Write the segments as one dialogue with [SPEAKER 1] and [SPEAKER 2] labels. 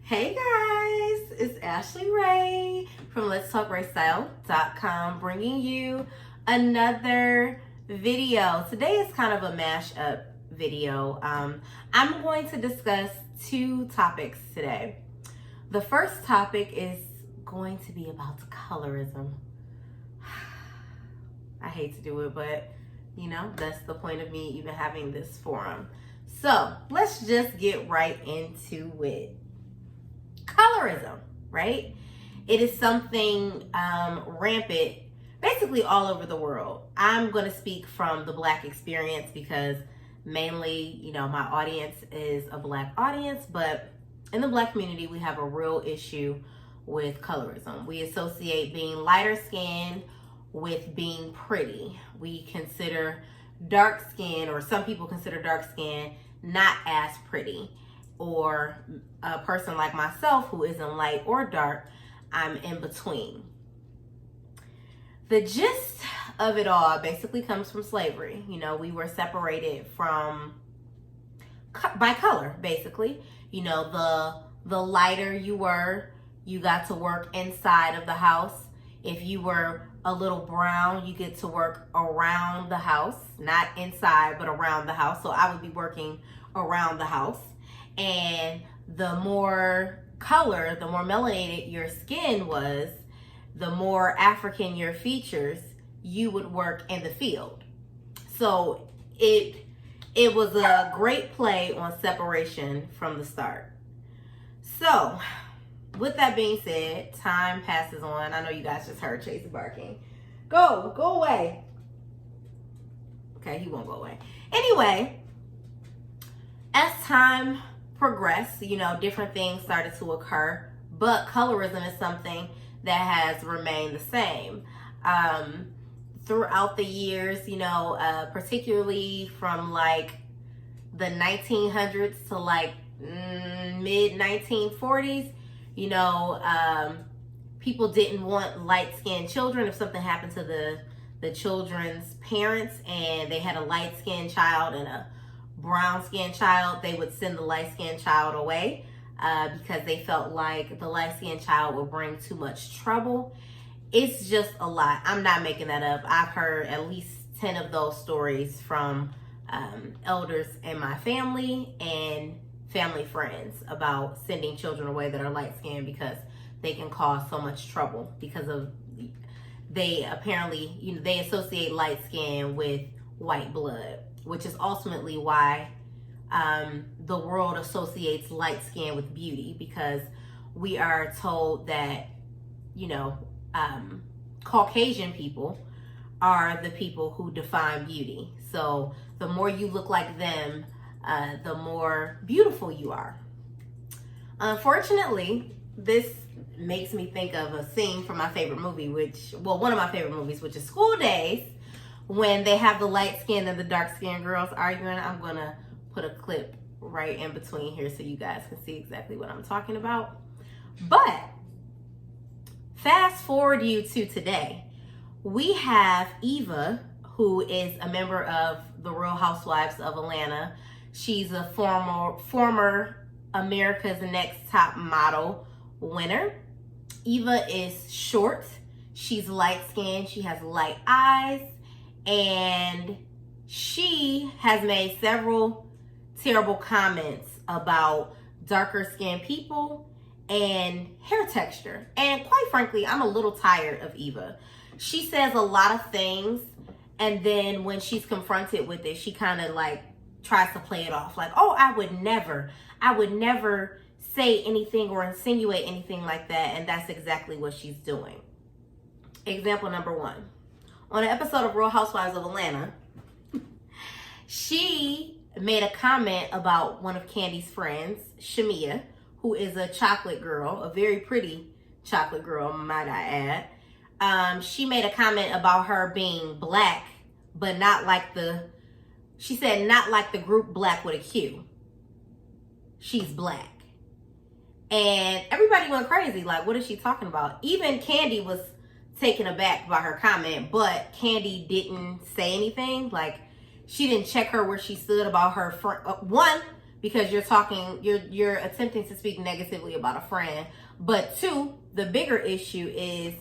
[SPEAKER 1] Hey guys, it's Ashley Ray from LetsTalkRaeStyle.com bringing you another video. Today is kind of a mashup video. I'm going to discuss two topics today. The first topic is going to be about colorism. I hate to do it, but you know, that's the point of me even having this forum. So let's just get right into it. Colorism, right? It is something rampant basically all over the world. I'm going to speak from the Black experience because mainly, you know, my audience is a Black audience, but in the Black community, we have a real issue with colorism. We associate being lighter skinned with being pretty. We consider dark skin, or some people consider dark skin, not as pretty. Or a person like myself who isn't light or dark, I'm in between. The gist of it all basically comes from slavery. You know, we were separated by color, basically. You know, the lighter you were, you got to work inside of the house. If you were a little brown, you get to work around the house, not inside, but around the house. So I would be working around the house. And the more color, the more melanated your skin was, the more African your features, you would work in the field. So it was a great play on separation from the start. So with that being said, time passes on. I know you guys just heard Chase barking. Go away. Okay, he won't go away. Anyway, as time progressed, you know, different things started to occur, but colorism is something that has remained the same throughout the years, you know, particularly from like the 1900s to like mid 1940s, you know, people didn't want light-skinned children. If something happened to the children's parents and they had a light-skinned child and a brown-skinned child, they would send the light-skinned child away because they felt like the light-skinned child would bring too much trouble. It's just a lot. I'm not making that up. I've heard at least 10 of those stories from elders in my family and family friends about sending children away that are light-skinned because they can cause so much trouble because of they apparently, you know, they associate light skin with white blood, which is ultimately why the world associates light skin with beauty, because we are told that, you know, Caucasian people are the people who define beauty. So the more you look like them, the more beautiful you are. Unfortunately, this makes me think of a scene from my favorite movie, one of my favorite movies, which is School Days, when they have the light skinned and the dark skinned girls arguing. I'm gonna put a clip right in between here so you guys can see exactly what I'm talking about. But fast forward you to today. We have Eva, who is a member of the Real Housewives of Atlanta. She's a former America's Next Top Model winner. Eva is short. She's light skinned. She has light eyes. And she has made several terrible comments about darker skinned people and hair texture. And quite frankly, I'm a little tired of Eva. She says a lot of things, and then when she's confronted with it, she kind of like tries to play it off like, oh, I would never say anything or insinuate anything like that. And that's exactly what she's doing. Example number one. On an episode of Real Housewives of Atlanta, she made a comment about one of Candy's friends, Shamia, who is a chocolate girl, a very pretty chocolate girl, might I add. She made a comment about her being Black, but not like she said not like the group Black with a Q. She's Black. And everybody went crazy. Like, what is she talking about? Even Candy was taken aback by her comment, but Candy didn't say anything. Like, she didn't check her where she stood about her friend. One, because you're attempting to speak negatively about a friend. But two, the bigger issue is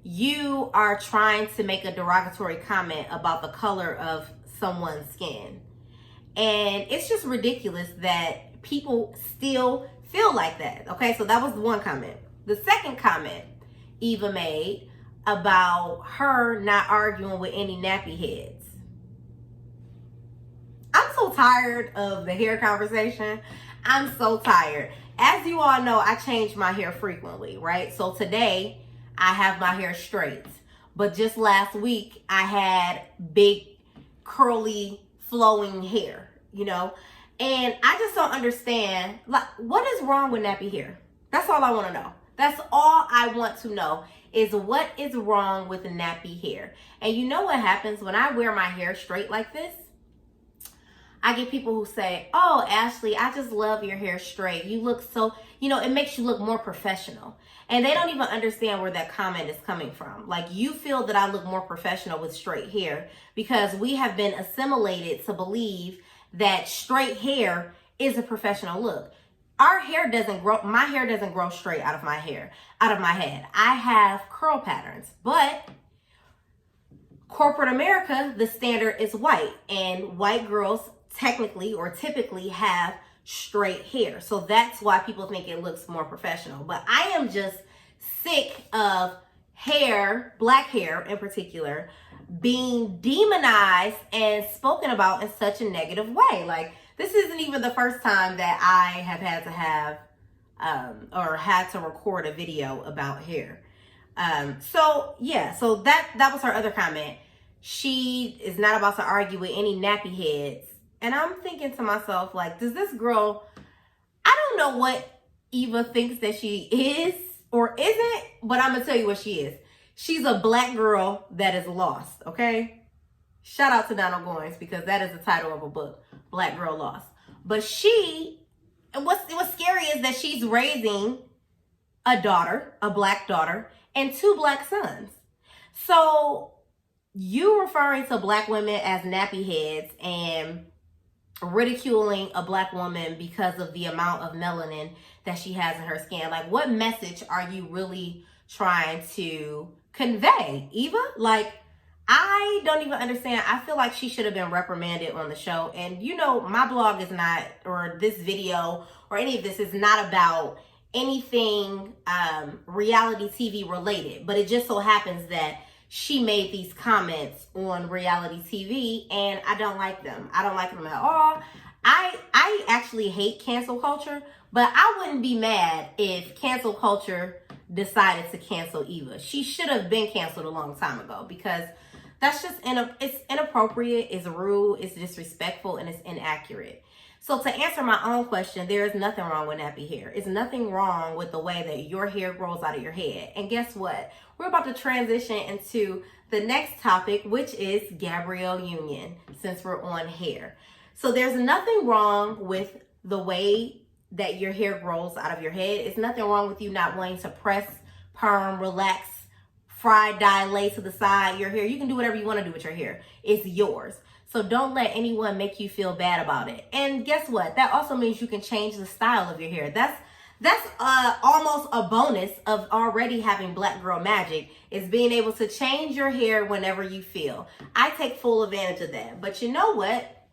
[SPEAKER 1] you are trying to make a derogatory comment about the color of someone's skin. And it's just ridiculous that people still feel like that. Okay, so that was one comment. The second comment Eva made about her not arguing with any nappy heads. I'm so tired of the hair conversation. I'm so tired. As you all know, I change my hair frequently, right? So today I have my hair straight. But just last week I had big, curly, flowing hair, you know? And I just don't understand, like, what is wrong with nappy hair? That's all I want to know. That's all I want to know is what is wrong with nappy hair. And you know what happens when I wear my hair straight like this? I get people who say, oh, Ashley, I just love your hair straight. You look so, you know, it makes you look more professional. And they don't even understand where that comment is coming from. Like, you feel that I look more professional with straight hair because we have been assimilated to believe that straight hair is a professional look. Our hair doesn't grow, my hair doesn't grow straight out of my head. I have curl patterns, but corporate America, the standard is white, and white girls technically or typically have straight hair. So that's why people think it looks more professional. But I am just sick of hair, black hair in particular, being demonized and spoken about in such a negative way. Like, this isn't even the first time that I have had to have or had to record a video about hair. So that was her other comment. She is not about to argue with any nappy heads. And I'm thinking to myself, like, does this girl, I don't know what Eva thinks that she is or isn't, but I'm gonna tell you what she is. She's a black girl that is lost, okay? Shout out to Donald Goines, because that is the title of a book, Black Girl Lost. But what's scary is that she's raising a daughter, a black daughter, and two black sons. So you referring to black women as nappy heads and ridiculing a black woman because of the amount of melanin that she has in her skin. Like, what message are you really trying to convey, Eva? Like, I don't even understand. I feel like she should have been reprimanded on the show. And you know, my blog is not, or this video or any of this is not about anything reality TV related, but it just so happens that she made these comments on reality TV and I don't like them. I don't like them at all. I actually hate cancel culture, but I wouldn't be mad if cancel culture decided to cancel Eva. She should have been canceled a long time ago, because that's just it's inappropriate, it's rude, it's disrespectful, and it's inaccurate. So to answer my own question, there is nothing wrong with nappy hair. It's nothing wrong with the way that your hair grows out of your head. And guess what? We're about to transition into the next topic, which is Gabrielle Union, since we're on hair. So there's nothing wrong with the way that your hair grows out of your head. It's nothing wrong with you not wanting to press, perm, relax, fry, dye, lay to the side your hair. You can do whatever you want to do with your hair. It's yours. So don't let anyone make you feel bad about it. And guess what? That also means you can change the style of your hair. That's almost a bonus of already having black girl magic, is being able to change your hair whenever you feel. I take full advantage of that. But you know what?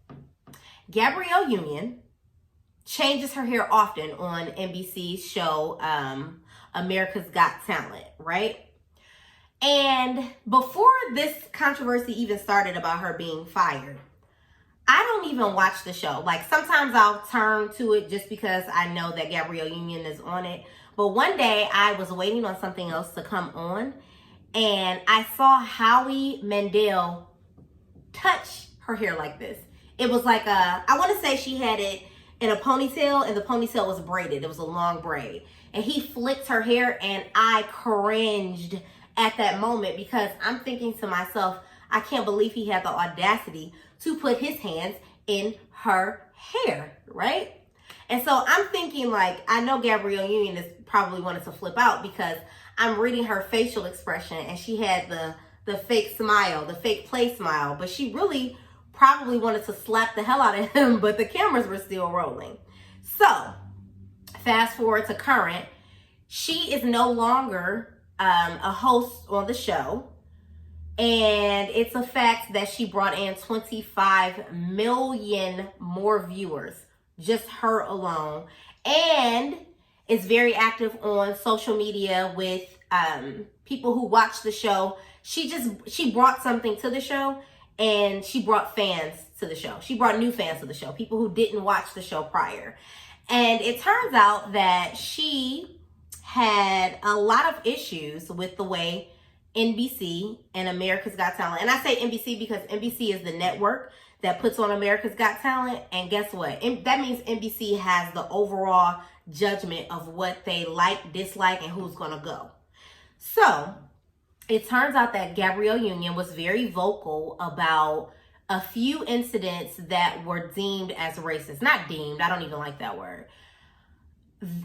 [SPEAKER 1] Gabrielle Union changes her hair often on NBC's show, America's Got Talent, right? And before this controversy even started about her being fired, I don't even watch the show. Like, sometimes I'll turn to it just because I know that Gabrielle Union is on it. But one day I was waiting on something else to come on, and I saw Howie Mandel touch her hair like this. It was like I want to say she had it in a ponytail, and the ponytail was braided. It was a long braid. And he flicked her hair, and I cringed at that moment, because I'm thinking to myself, I can't believe he had the audacity to put his hands in her hair, right? And so I'm thinking, like, I know Gabrielle Union is probably wanted to flip out, because I'm reading her facial expression, and she had the fake smile, the fake play smile, but she really probably wanted to slap the hell out of him, but the cameras were still rolling. So fast forward to current, she is no longer a host on the show. And it's a fact that she brought in 25 million more viewers, just her alone. And is very active on social media with people who watch the show. She brought something to the show, and she brought fans to the show. She brought new fans to the show, people who didn't watch the show prior. And it turns out that she had a lot of issues with the way NBC and America's Got Talent, and I say NBC because NBC is the network that puts on America's Got Talent, and guess what? That means NBC has the overall judgment of what they like, dislike, and who's gonna go. So it turns out that Gabrielle Union was very vocal about a few incidents that were deemed as racist. Not deemed, I don't even like that word.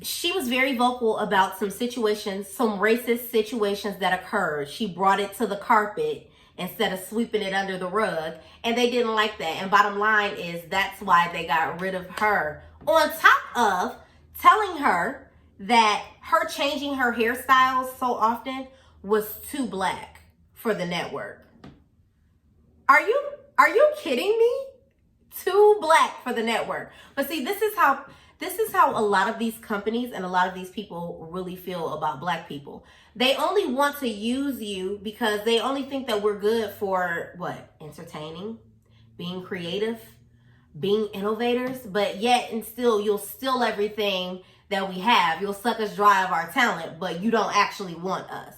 [SPEAKER 1] She was very vocal about some situations, some racist situations that occurred. She brought it to the carpet instead of sweeping it under the rug, and they didn't like that. And bottom line is that's why they got rid of her. On top of telling her that her changing her hairstyles so often was too black for the network. Are you kidding me? Too black for the network. But see, this is how a lot of these companies and a lot of these people really feel about black people. They only want to use you because they only think that we're good for what? Entertaining, being creative, being innovators, but yet and still you'll steal everything that we have. You'll suck us dry of our talent, but you don't actually want us.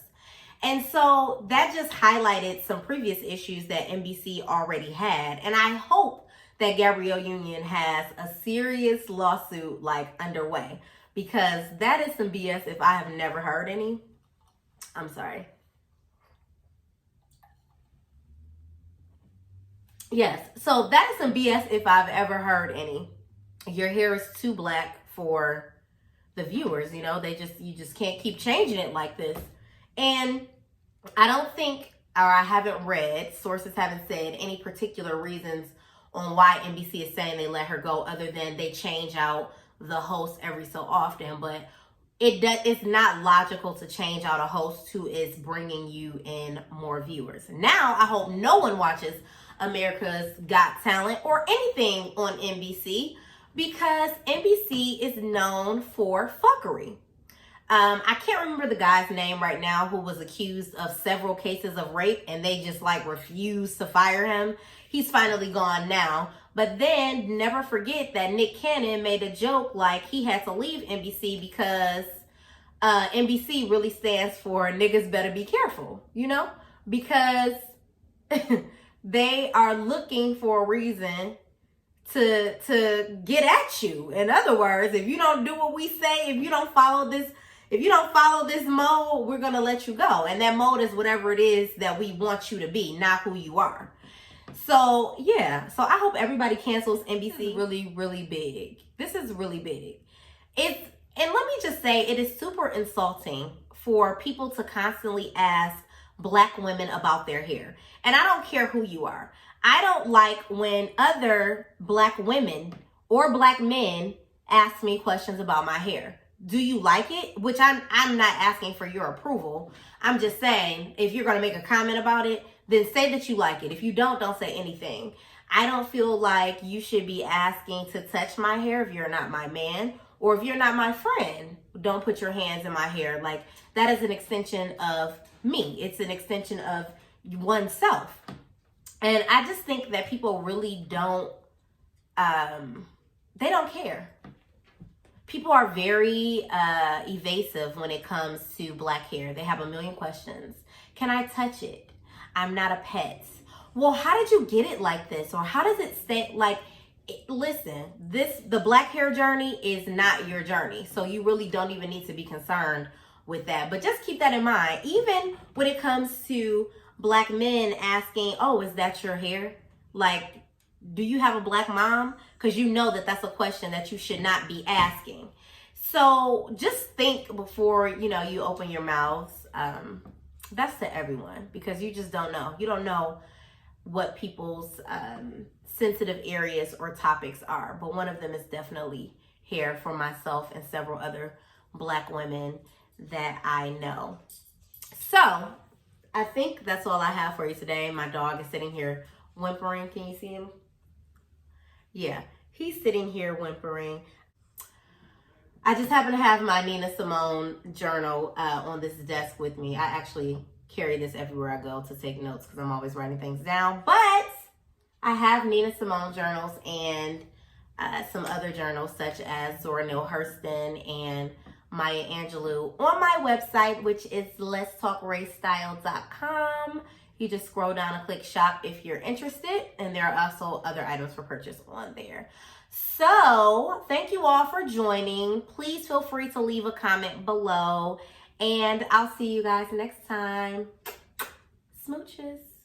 [SPEAKER 1] And so that just highlighted some previous issues that NBC already had. And I hope that Gabrielle Union has a serious lawsuit underway, because that is some BS if I have never heard any. I'm sorry. Yes, so that is some BS if I've ever heard any. Your hair is too black for the viewers, you just can't keep changing it like this. And I don't think, or I haven't read, sources haven't said any particular reasons on why NBC is saying they let her go, other than they change out the host every so often. But it's not logical to change out a host who is bringing you in more viewers. Now, I hope no one watches America's Got Talent or anything on NBC, because NBC is known for fuckery. I can't remember the guy's name right now who was accused of several cases of rape, and they just refused to fire him. He's finally gone now. But then never forget that Nick Cannon made a joke he had to leave NBC because NBC really stands for niggas better be careful, because they are looking for a reason to get at you. In other words, if you don't do what we say, if you don't follow this mode, we're going to let you go. And that mode is whatever it is that we want you to be, not who you are. So, yeah. So I hope everybody cancels NBC. Really, really big. This is really big. And let me just say, it is super insulting for people to constantly ask black women about their hair. And I don't care who you are. I don't like when other black women or black men ask me questions about my hair. Do you like it? Which I'm not asking for your approval. I'm just saying, if you're going to make a comment about it, then say that you like it. If you don't say anything. I don't feel like you should be asking to touch my hair if you're not my man, or if you're not my friend. Don't put your hands in my hair. That is an extension of me. It's an extension of oneself. And I just think that people really don't, they don't care. People are very evasive when it comes to black hair. They have a million questions. Can I touch it? I'm not a pet. Well, how did you get it like this? Or how does it stay? Listen, the black hair journey is not your journey. So you really don't even need to be concerned with that. But just keep that in mind. Even when it comes to black men asking, oh, is that your hair? Do you have a black mom? Because you know that that's a question that you should not be asking. So just think before, you open your mouths. That's to everyone, because you just don't know. You don't know what people's sensitive areas or topics are. But one of them is definitely hair for myself and several other Black women that I know. So I think that's all I have for you today. My dog is sitting here whimpering. Can you see him? Yeah, he's sitting here whimpering. I just happen to have my Nina Simone journal on this desk with me. I actually carry this everywhere I go to take notes because I'm always writing things down. But I have Nina Simone journals and some other journals such as Zora Neale Hurston and Maya Angelou on my website, which is LetsTalkRaeStyle.com. You just scroll down and click shop if you're interested, and there are also other items for purchase on there. So thank you all for joining. Please feel free to leave a comment below, and I'll see you guys next time. Smooches.